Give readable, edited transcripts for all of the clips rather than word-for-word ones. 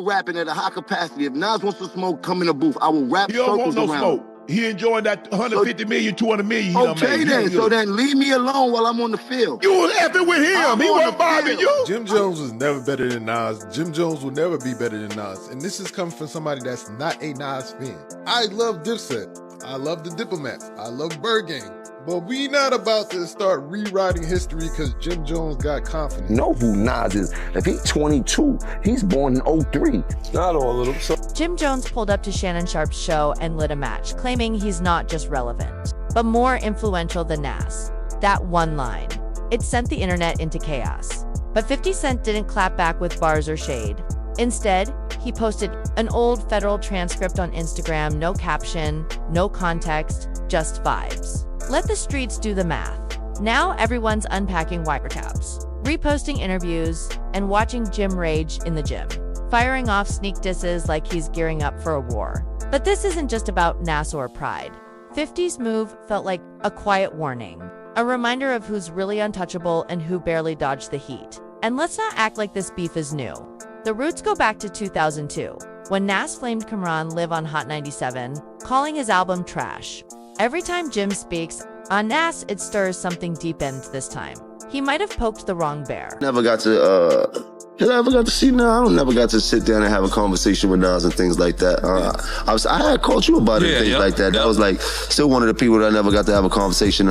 rapping at a high capacity. If Nas wants to smoke, come in the booth. I will rap He don't want circles no around. smoke. He enjoying that 150 million, 200 million he done Okay made. then, so then leave me alone while I'm on the field. You was effing with him. He wasn't bothering you. Jim Jones was never better than Nas. Jim Jones will never be better than Nas. And this is coming from somebody that's not a Nas fan. I love Dipset. I love the Diplomats. I love Bird Gang. But we not about to start rewriting history because Jim Jones got confidence. Know who Nas is. If he's 22, he's born in 03. Not all of them. So Jim Jones pulled up to Shannon Sharpe's show and lit a match, claiming he's not just relevant, but more influential than Nas. That one line. It sent the internet into chaos. But 50 Cent didn't clap back with bars or shade. Instead, he posted an old federal transcript on Instagram, no caption, no context, just vibes. Let the streets do the math. Now everyone's unpacking wiretaps, reposting interviews, and watching Jim rage in the gym, firing off sneak disses like he's gearing up for a war. But this isn't just about Nas or pride. 50's move felt like a quiet warning, a reminder of who's really untouchable and who barely dodged the heat. And let's not act like this beef is new. The roots go back to 2002, when Nas flamed Cam'ron Live on Hot 97, calling his album trash. Every time Jim speaks on Nas, it stirs something deep into this time. He might have poked the wrong bear. Never got to, see Nas. I never got to sit down and have a conversation with Nas and things like that. I had called you about it and things like that. That was like still one of the people that I never got to have a conversation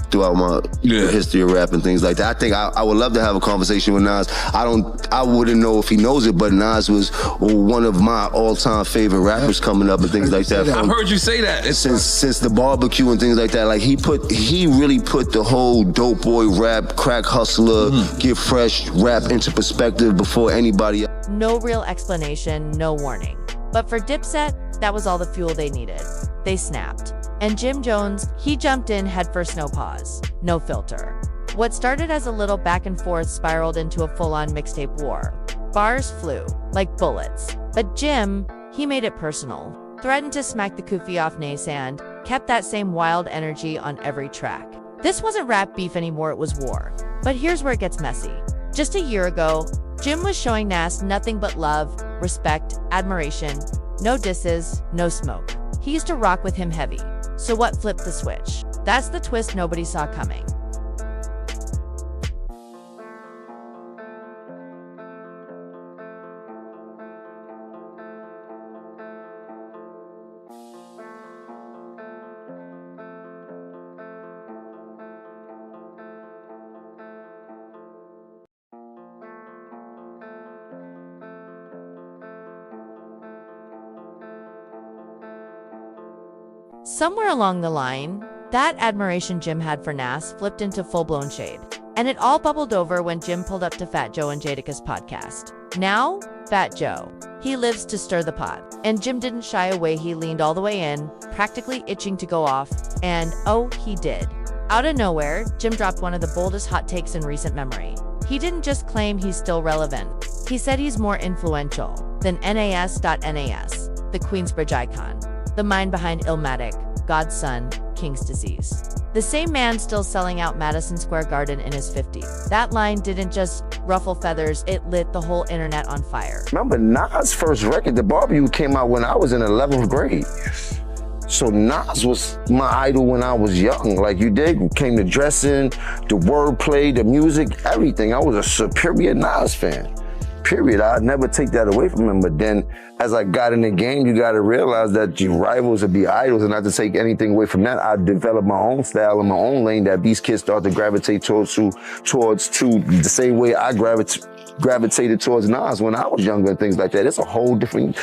throughout my history of rap and things like that. I think I would love to have a conversation with Nas. I wouldn't know if he knows it, but Nas was one of my all-time favorite rappers coming up and things like that. I've heard you say that. Since the barbecue and things like that. Like he really put the whole dope boy rap, crack hustler, get fresh rap into perspective before anybody else. No real explanation, no warning. But for Dipset, that was all the fuel they needed. They snapped. And Jim Jones, he jumped in headfirst, no pause, no filter. What started as a little back and forth spiraled into a full-on mixtape war. Bars flew like bullets. But Jim, he made it personal. Threatened to smack the kufi off Nas and kept that same wild energy on every track. This wasn't rap beef anymore, it was war. But here's where it gets messy. Just a year ago, Jim was showing Nas nothing but love, respect, admiration, no disses, no smoke. He used to rock with him heavy. So what flipped the switch? That's the twist nobody saw coming. Somewhere along the line, that admiration Jim had for Nas flipped into full-blown shade. And it all bubbled over when Jim pulled up to Fat Joe and Jadakiss podcast. Now, Fat Joe, he lives to stir the pot. And Jim didn't shy away, he leaned all the way in, practically itching to go off. And oh, he did. Out of nowhere, Jim dropped one of the boldest hot takes in recent memory. He didn't just claim he's still relevant. He said he's more influential than Nas, the Queensbridge icon, the mind behind Illmatic, God's Son, King's Disease. The same man still selling out Madison Square Garden in his 50s. That line didn't just ruffle feathers, it lit the whole internet on fire. Remember, Nas' first record, The Barbecue, came out when I was in 11th grade. So Nas was my idol when I was young. Like you did, came to dressing, the wordplay, the music, everything. I was a superior Nas fan. Period. I'd never take that away from him. But then as I got in the game, you got to realize that your rivals would be idols, and not to take anything away from that, I developed my own style and my own lane that these kids start to gravitate towards the same way I gravitated towards Nas when I was younger and things like that. It's a whole different.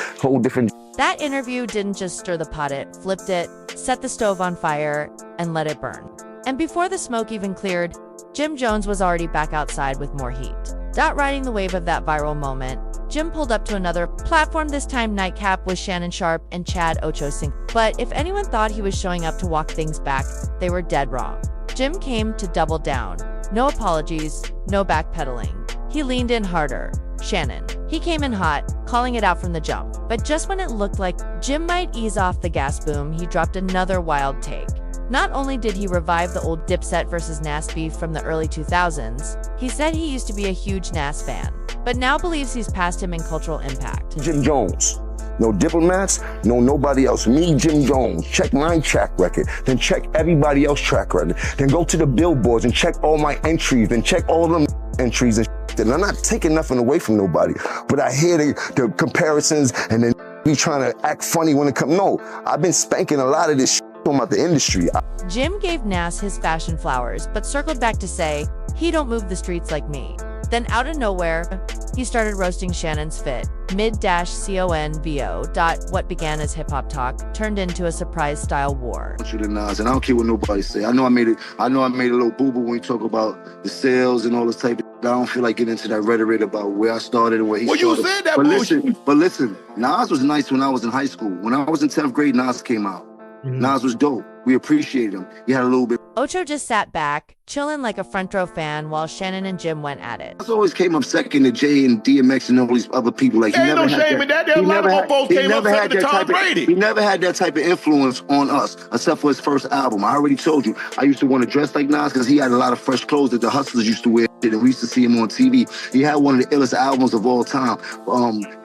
That interview didn't just stir the pot, it flipped it, set the stove on fire, and let it burn. And before the smoke even cleared, Jim Jones was already back outside with more heat. Riding the wave of that viral moment, Jim pulled up to another platform, this time Nightcap with Shannon Sharpe and Chad Ochocinco. But if anyone thought he was showing up to walk things back, they were dead wrong. Jim came to double down. No apologies, no backpedaling. He leaned in harder. Shannon. He came in hot, calling it out from the jump. But just when it looked like Jim might ease off the gas boom, he dropped another wild take. Not only did he revive the old Dipset versus Nas beef from the early 2000s, he said he used to be a huge Nas fan. but now believes he's passed him in cultural impact. Jim Jones. No diplomats, no nobody else. Me, Jim Jones. Check my track record, then check everybody else's track record. Then go to the billboards and check all my entries, then check all them entries and shit. And I'm not taking nothing away from nobody, but I hear the comparisons and then be trying to act funny when it comes. No, I've been spanking a lot of this shit about the industry. Jim gave Nas his fashion flowers, but circled back to say, he don't move the streets like me. Then out of nowhere, he started roasting Shannon's fit. Mid-convo. What began as hip-hop talk turned into a surprise-style war. Nas, and I don't care what nobody say. I know I made a little boo-boo when we talk about the sales and all this type of. I don't feel like getting into that rhetoric about where I started and where he started. Well, you said that bullshit. But listen, Nas was nice when I was in high school. When I was in 10th grade, Nas came out. Nas was dope. We appreciated him. He had a little bit. Ocho just sat back, chilling like a front row fan while Shannon and Jim went at it. Nas always came up second to Jay and DMX and all these other people. Like, ain't no shame in that. There a lot of them both came up second to Tom Brady. He never had that type of influence on us, except for his first album. I already told you, I used to want to dress like Nas because he had a lot of fresh clothes that the hustlers used to wear. And we used to see him on TV. He had one of the illest albums of all time.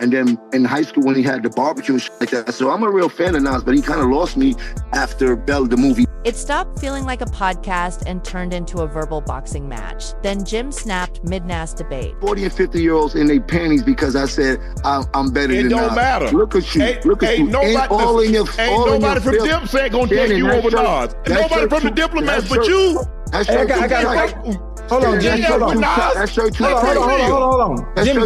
And then in high school when he had the barbecue and shit like that. So I'm a real fan of Nas, but he kind of lost me after Bell, the movie. It stopped feeling like a podcast and turned into a verbal boxing match. Then Jim snapped mid-Nas debate. 40 and 50-year-olds in their panties because I said I'm better than Nas. It don't matter. Look at you. Look at you. Nobody from Dipset gonna take you over Nas. Nobody from the Diplomats but you. That shirt too tight. Hold on, Jim. Hold on. That shirt too tight. Hold on. Jim.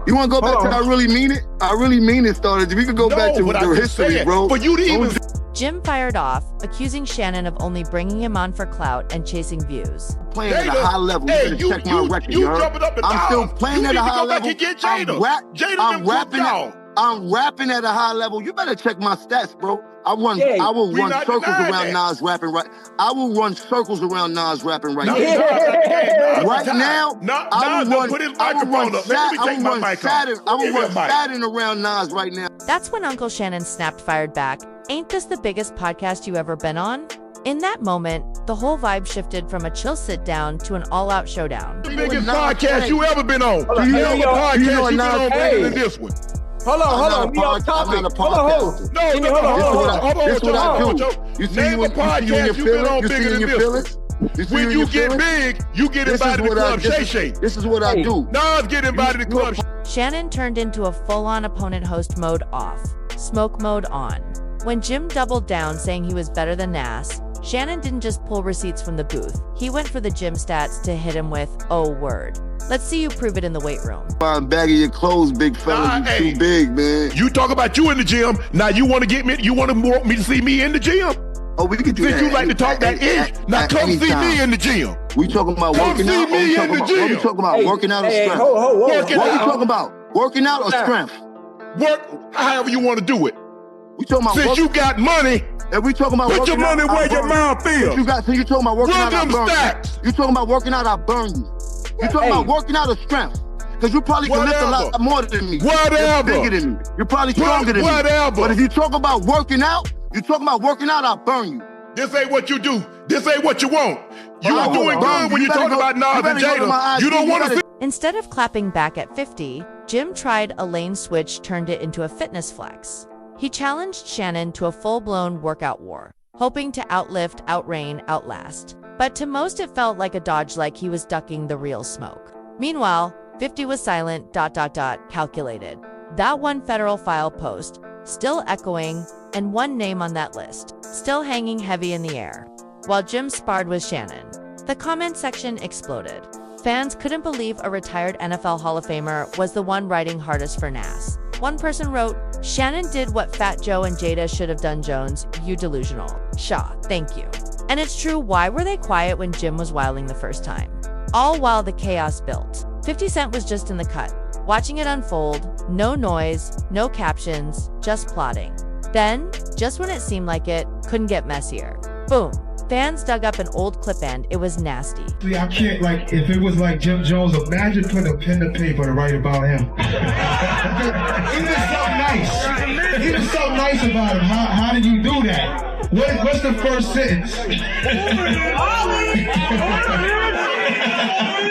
You want to go back to I Really Mean It? I Really Mean It started. We could go back to the history, bro. But you didn't even... Jim fired off, accusing Shannon of only bringing him on for clout and chasing views. Playing at a high level. You better check my record, you jumping up and I'm still playing at a high level. I'm rapping at a high level. You better check my stats, bro. I will run circles around Nas rapping right. I will run circles around Nas rapping right now. Right now, I will run Saturn around Nas right now. That's when Uncle Shannon snapped fired back. Ain't this the biggest podcast you ever been on? In that moment, the whole vibe shifted from a chill sit down to an all-out showdown. The biggest podcast you ever been on. The podcast you been on bigger than this one. Hold on. We on topic. Hold on. This is what I do. You see you in your feelings? When you get big, you get invited to Club Shay Shay. This is what I do. Nas get invited to Club Shay. Shannon turned into a full-on opponent host mode off, smoke mode on. When Jim doubled down saying he was better than Nas, Shannon didn't just pull receipts from the booth. He went for the Jim stats to hit him with, oh word. Let's see you prove it in the weight room. I'm bagging your clothes, big fella. You too big, man. You talk about you in the gym. Now you want to me to see me in the gym? Oh, we can do that. You like to talk that ish. Now come see me in the gym. We talking about working out. What we talking about? Working out or strength? What you talking about? Working out or strength? Work however you want to do it. We talking about since you got money. And we talking about put your money where your mouth feels. You talking about working out? I burn you. You talking about working out? I burn you. You talking about working out or strength? Because you probably can lift a lot more than me. Whatever. You're bigger than me. You're probably stronger than me. But if you talk about working out, I burn you. This ain't what you do. This ain't what you want. You are doing good when you talk about Nas and Jada. You don't want to see. Instead of clapping back at 50, Jim tried a lane switch, turned it into a fitness flex. He challenged Shannon to a full-blown workout war, hoping to outlift, outrain, outlast. But to most it felt like a dodge, like he was ducking the real smoke. Meanwhile, 50 was silent, calculated. That one federal file post, still echoing, and one name on that list, still hanging heavy in the air. While Jim sparred with Shannon, the comment section exploded. Fans couldn't believe a retired NFL Hall of Famer was the one riding hardest for Nas. One person wrote, Shannon did what Fat Joe and Jada should have done, Jones, you delusional. Shaw, thank you. And it's true, why were they quiet when Jim was wilding the first time? All while the chaos built. 50 Cent was just in the cut, watching it unfold, no noise, no captions, just plotting. Then, just when it seemed like it couldn't get messier, boom. Fans dug up an old clip and it was nasty. I can't, if it was like Jim Jones, imagine putting a pen to paper to write about him. He was so nice. He was so nice about him. How did you do that? What's the first sentence?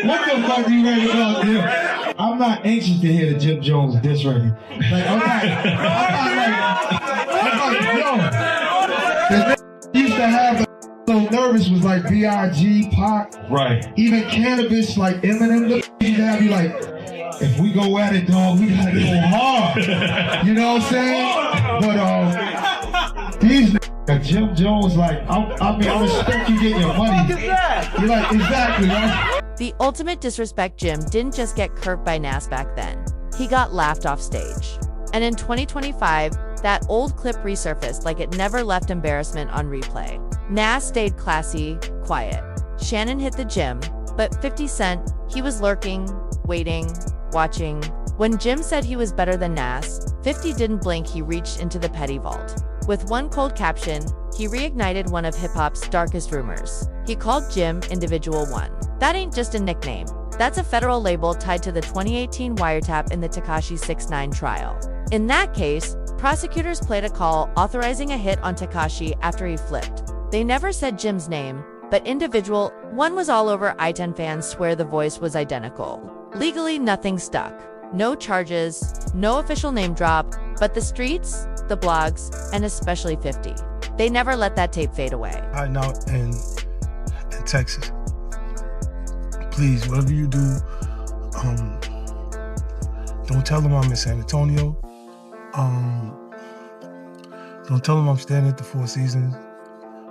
What the fuck you ready to go, Jim? I'm not anxious to hear the Jim Jones diss record. Like, I'm not, yo. Used to have so nervous was like B.I.G., Pac. Right. Even Cannabis, like Eminem, used to have you like, if we go at it, dog, we gotta go hard. You know what I'm saying? But these Jim Jones, like, I mean, I respect you getting your money. You're like, exactly, right? The ultimate disrespect Jim didn't just get curved by Nas back then. He got laughed off stage. And in 2025, that old clip resurfaced like it never left embarrassment on replay. Nas stayed classy, quiet. Shannon hit the gym, but 50 Cent, he was lurking, waiting, watching. When Jim said he was better than Nas, 50 didn't blink, he reached into the petty vault. With one cold caption, he reignited one of hip-hop's darkest rumors. He called Jim Individual One. That ain't just a nickname. That's a federal label tied to the 2018 wiretap in the Tekashi 6ix9ine trial. In that case, prosecutors played a call authorizing a hit on Tekashi after he flipped. They never said Jim's name, but Individual One was all over. I-10 fans swear the voice was identical. Legally, nothing stuck. No charges, no official name drop, but the streets, the blogs, and especially 50. They never let that tape fade away. Hiding out in Texas. Please, whatever you do, don't tell them I'm in San Antonio. Don't tell them I'm staying at the Four Seasons.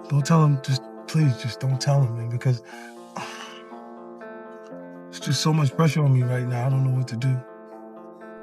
Don't tell them, please, don't tell them, man, because it's just so much pressure on me right now. I don't know what to do.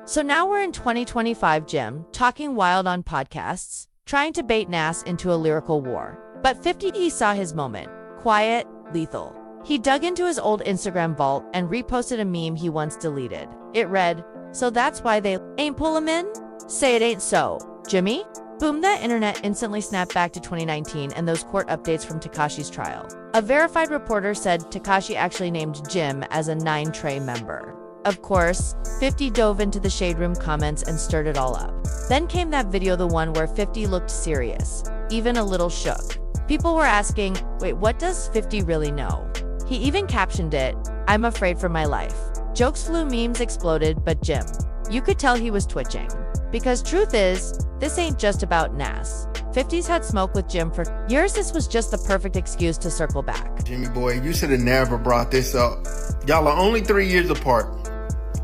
So now we're in 2025, Jim, talking wild on podcasts, trying to bait Nas into a lyrical war. But 50, he saw his moment. Quiet, lethal. He dug into his old Instagram vault and reposted a meme he once deleted. It read, "So that's why they ain't pull him in? Say it ain't so, Jimmy?" Boom, that internet instantly snapped back to 2019 and those court updates from Tekashi's trial. A verified reporter said Tekashi actually named Jim as a 9 Trey member. Of course, 50 dove into the Shade Room comments and stirred it all up. Then came that video, the one where 50 looked serious, even a little shook. People were asking, wait, what does 50 really know? He even captioned it, "I'm afraid for my life." Jokes flew, memes exploded, but Jim, you could tell he was twitching. Because truth is, this ain't just about Nas. 50's had smoke with Jim for years. This was just the perfect excuse to circle back. Jimmy boy, you should have never brought this up. Y'all are only 3 years apart.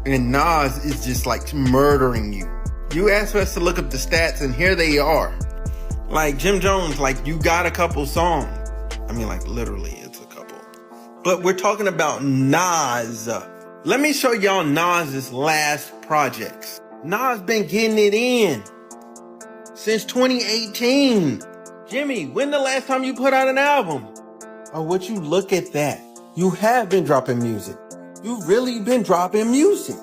And Nas is just like murdering you. You asked us to look up the stats and here they are. Like Jim Jones, like you got a couple songs. I mean, like literally it's a couple. But we're talking about Nas. Let me show y'all Nas's last projects. Nas been getting it in since 2018. Jimmy, when the last time you put out an album? Oh, would you look at that? You have been dropping music. You've really been dropping music,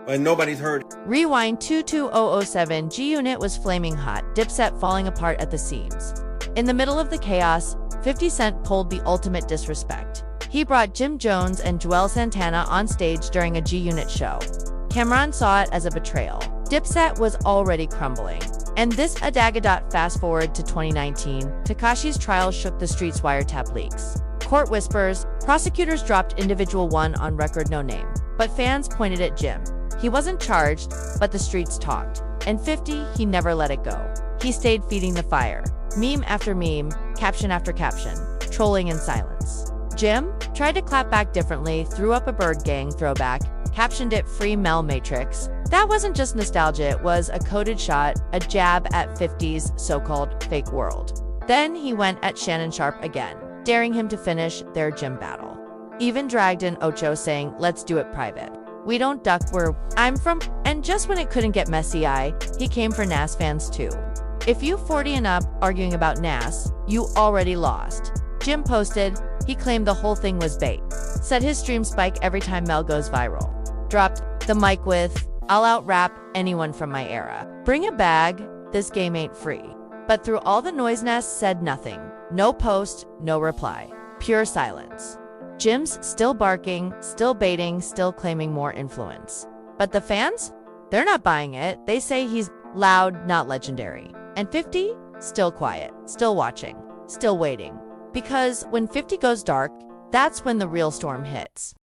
but nobody's heard it. Rewind 22007, G-Unit was flaming hot, Dipset falling apart at the seams. In the middle of the chaos, 50 Cent pulled the ultimate disrespect. He brought Jim Jones and Joel Santana on stage during a G-Unit show. Cameron saw it as a betrayal. Dipset was already crumbling. And this adagadot. Fast forward to 2019, Tekashi's trial shook the streets. Wiretap leaks. Court whispers, prosecutors dropped Individual One on record, no name. But fans pointed at Jim. He wasn't charged, but the streets talked. And 50, he never let it go. He stayed feeding the fire. Meme after meme, caption after caption, trolling in silence. Jim tried to clap back differently, threw up a Bird Gang throwback, captioned it Free Mel Matrix. That wasn't just nostalgia, it was a coded shot, a jab at 50's so-called fake world. Then he went at Shannon Sharpe again, daring him to finish their gym battle. Even dragged in Ocho saying, "Let's do it private. We don't duck where I'm from." And just when it couldn't get messy, he came for Nas fans too. If you 40 and up arguing about Nas, you already lost. Jim posted, he claimed the whole thing was bait. Said his streams spike every time Mel goes viral. Dropped the mic with, "I'll out-rap anyone from my era. Bring a bag, this game ain't free." But through all the noise, Nas said nothing. No post, no reply. Pure silence. Jim's still barking, still baiting, still claiming more influence. But the fans? They're not buying it. They say he's loud, not legendary. And 50? Still quiet, still watching, still waiting. Because when 50 goes dark, that's when the real storm hits.